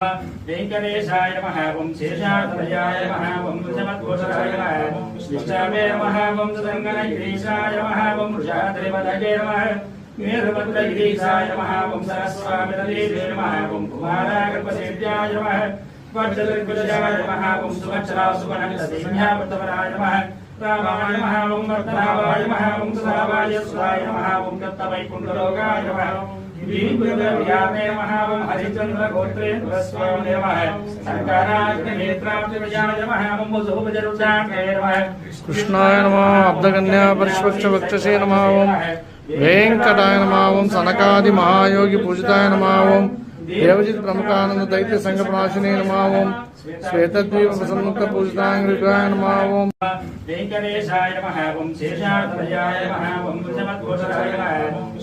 वेंकटेशाय नमः ओं शेषाद्वयाय नमः ओं वृषभद्भूषणाय नमः विष्णवे नमः ओं सुदर्शनगिरीशाय नमः ओं वृषाद्रिवदगे नमः वीरभद्रगिरीशाय नमः ओं सरस्वामितदेवे नमः ओं कुमारागर्भसेव्याय नमः वज्रदिग्गजाय नमः ओं सुभद्रासुगणदेव्यावृतवराय नमः रामाय नमः ओं वर्तनावाय नमः ओं सदावाय सुधाय नमः ओं दत्तवैकुण्ठलोकाय नमः वीरभद्रव्यामे नमः ओं हरिचन्द्रगोत्रेन्द्रस्वामिने नमः शङ्कराग्निनेत्राब्जविजयाय नमः ओं वसुभजरुद्राक्षे नमः कृष्णाय नमः अब्धकन्या परिष्वक्षवक्षसे नमः ओं वेंकटाय नमः ओं सनकादि महायोगी पूजिताय नमः ओं देवजित प्रमुखानंद दैत्य संघ प्रणाशिने नमः ओं श्वेतद्वीप प्रसन्मुक्त पूजिताय नमः ओं वेंकटेशाय नमः ओं शेषाद्वयाय नमः ओं वृषभद्भूषणाय नमः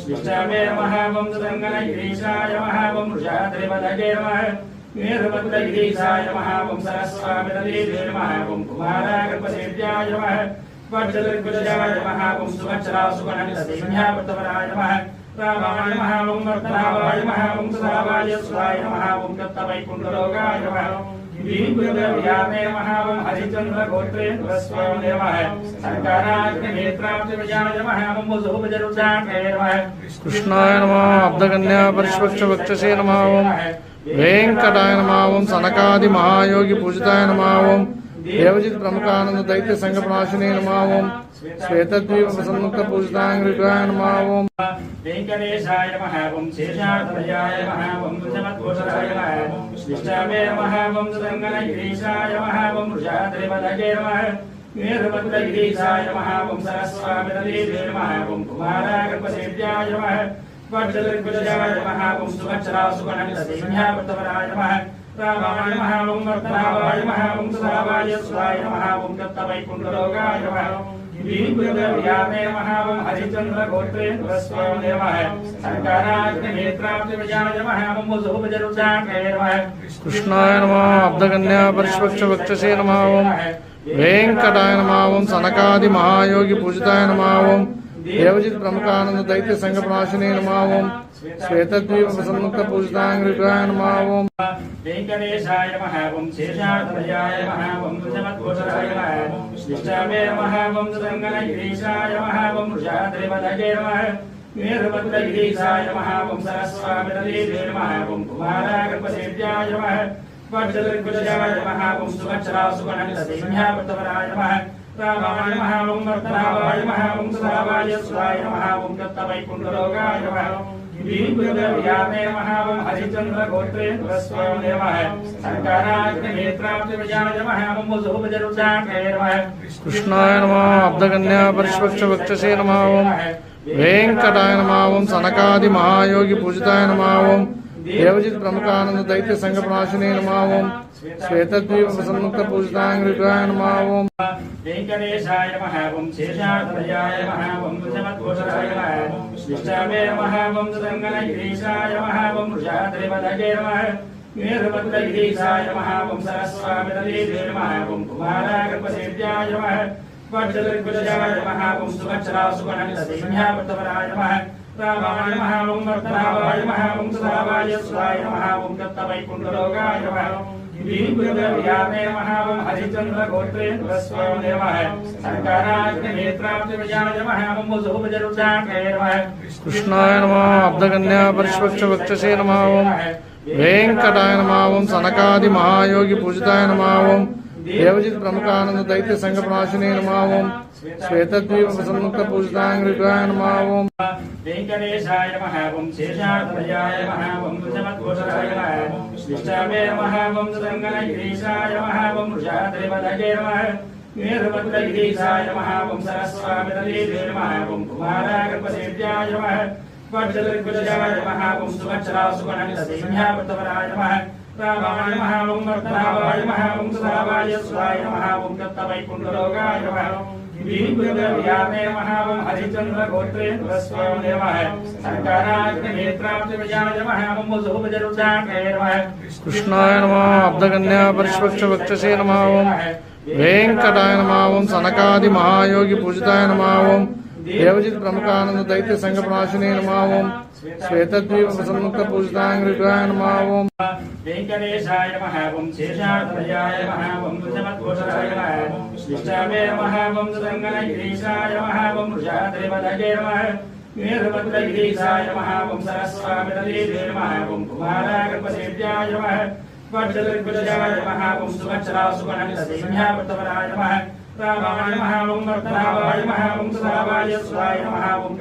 विष्णवे नमः ओं सुदर्शनगिरीशाय नमः ओं वृषाद्रिवदगे नमः वीरभद्रगिरीशाय नमः ओं सरस्वामितदेवे नमः ओं कुमारागर्भसेव्याय नमः वज्रदिग्गजाय नमः ओं सुभद्रासुगणदेव्यावृतवराय नमः रामाय नमः ओं वर्तनावाय नमः ओं सदावाय सुधाय नमः ओं दत्तवैकुण्ठलोकाय नमः वीरभद्रव्यामे नमः ओं हरिचन्द्रगोत्रेन्द्रस्वामिने नमः शङ्कराग्निनेत्राब्जविजयाय नमः ओं वसुभजरुद्राक्षे नमः कृष्णाय नमः अब्धकन्या परिष्वक्षवक्षसे नमः ओं वेंकटाय नमः ओं सनकादि महायोगी पूजिताय नमः ओं देवजित प्रमुखानंद दैत्य संघ प्रणाशिने नमः ओं श्वेतद्वीप प्रसन्मुक्त पूजिताय नमः ओं वेंकटेशाय नमः ओं शेषाद्वयाय नमः ओं वृषभद्भूषणाय नमः विष्णवे नमः ओं सुदर्शनगिरीशाय नमः ओं वृषाद्रिवदगे नमः वीरभद्रगिरीशाय नमः ओं सरस्वामितदेवे नमः ओं कुमारागर्भसेव्याय नमः वज्रदिग्गजाय नमः ओं सुभद्रासुगणदेव्यावृतवराय नमः रामाय नमः ओं वर्तनावाय नमः ओं सदावाय सुधाय नमः ओं दत्तवैकुण्ठलोकाय नमः वीरभद्रव्यामे नमः ओं हरिचन्द्रगोत्रेन्द्रस्वामिने नमः शङ्कराग्निनेत्राब्जविजयाय नमः ओं वसुभजरुद्राक्षे नमः कृष्णाय नमः अब्धकन्या परिष्वक्षवक्षसे नमः ओं वेंकटाय नमः ओं सनकादि महायोगी पूजिताय नमः ओं देवजित प्रमुखानंद दैत्य संघ प्रणाशिने नमः ओं श्वेतद्वीप प्रसन्मुक्त पूजिताय नमः ओं वेंकटेशाय नमः ओं शेषाद्वयाय नमः ओं वृषभद्भूषणाय नमः विष्णवे नमः ओं सुदर्शनगिरीशाय नमः ओं वृषाद्रिवदगे नमः वीरभद्रगिरीशाय नमः ओं सरस्वामितदेवे नमः ओं कुमारागर्भसेव्याय नमः वज्रदिग्गजाय नमः ओं सुभद्रासुगणदेव्यावृतवराय नमः रामाय नमः ओं वर्तनावाय नमः ओं सदावाय सुधाय नमः ओं दत्तवैकुण्ठलोकाय नमः वीरभद्रव्यामे नमः ओं हरिचन्द्रगोत्रेन्द्रस्वामिने नमः शङ्कराग्निनेत्राब्जविजयाय नमः ओं वसुभजरुद्राक्षे नमः कृष्णाय नमः अब्धकन्या परिष्वक्षवक्षसे नमः ओं वेंकटाय नमः ओं सनकादि महायोगी पूजिताय नमः ओं देवजित प्रमुखानंद दैत्य संघ प्रणाशिने नमः ओं श्वेतद्वीप प्रसन्मुक्त पूजिताय नमः ओं वेंकटेशाय नमः ओं शेषाद्वयाय नमः ओं वृषभद्भूषणाय नमः विष्णवे नमः ओं सुदर्शनगिरीशाय नमः ओं वृषाद्रिवदगे नमः वीरभद्रगिरीशाय नमः ओं सरस्वामितदेवे नमः ओं कुमारागर्भसेव्याय नमः वज्रदिग्गजाय नमः ओं सुभद्रासुगणदेव्यावृतवराय नमः रामाय नमः ओं वर्तनावाय नमः ओं सदावाय सुधाय नमः ओं दत्तवैकुण्ठलोकाय नमः वीरभद्रव्यामे नमः ओं हरिचन्द्रगोत्रेन्द्रस्वामिने नमः शङ्कराग्निनेत्राब्जविजयाय नमः ओं वसुभजरुद्राक्षे नमः कृष्णाय नमः अब्धकन्या परिष्वक्षवक्षसे नमः ओं वेंकटाय नमः ओं सनकादि महायोगी पूजिताय नमः ओं देवजित प्रमुखानंद दैत्य संघ प्रणाशिने नमः ओं श्वेतद्वीप प्रसन्मुक्त पूजिताय नमः ओं वेंकटेशाय नमः ओं शेषाद्वयाय नमः ओं वृषभद्भूषणाय नमः विष्णवे नमः ओं सुदर्शनगिरीशाय नमः ओं वृषाद्रिवदगे नमः वीरभद्रगिरीशाय नमः ओं सरस्वामितदेवे नमः ओं कुमारागर्भसेव्याय नमः वज्रदिग्गजाय नमः ओं सुभद्रासुगणदेव्यावृतवराय नमः रामाय नमः ओं वर्तनावाय नमः ओं सदावाय सुधाय नमः ओं दत्तवैकुण्ठलोकाय नमः वीरभद्रव्यामे नमः ओं हरिचन्द्रगोत्रेन्द्रस्वामिने नमः शङ्कराग्निनेत्राब्जविजयाय नमः ओं वसुभजरुद्राक्षे नमः कृष्णाय नमः अब्धकन्या परिष्वक्षवक्षसे नमः ओं वेंकटाय नमः ओं सनकादि महायोगी पूजिताय नमः ओं देवजित प्रमुखानंद दैत्य संघ प्रणाशिने नमः ओम श्वेतद्वीप प्रसन्मुक्त पूजितांग्रिकाय नमः ओम वेंकटेशाय नमः ओम शेषाद्वयाय नमः ओम वृषभद्भूषणाय नमः विष्णवे नमः ओम सुरंगनगिरीशाय नमः ओम वृषाद्रिपदये नमः वीरभद्रगिरीशाय नमः ओम सरस्वामितले नमः ओम कुमारागर्भसेव्याय नमः वज्रद्विजयाय नमः ओम सुभद्रासुगणसैन्यावृतवराय नमः रामाय नमः ओम वर्तनावाय नमः ओम सदावाय सुधाय नमः ओम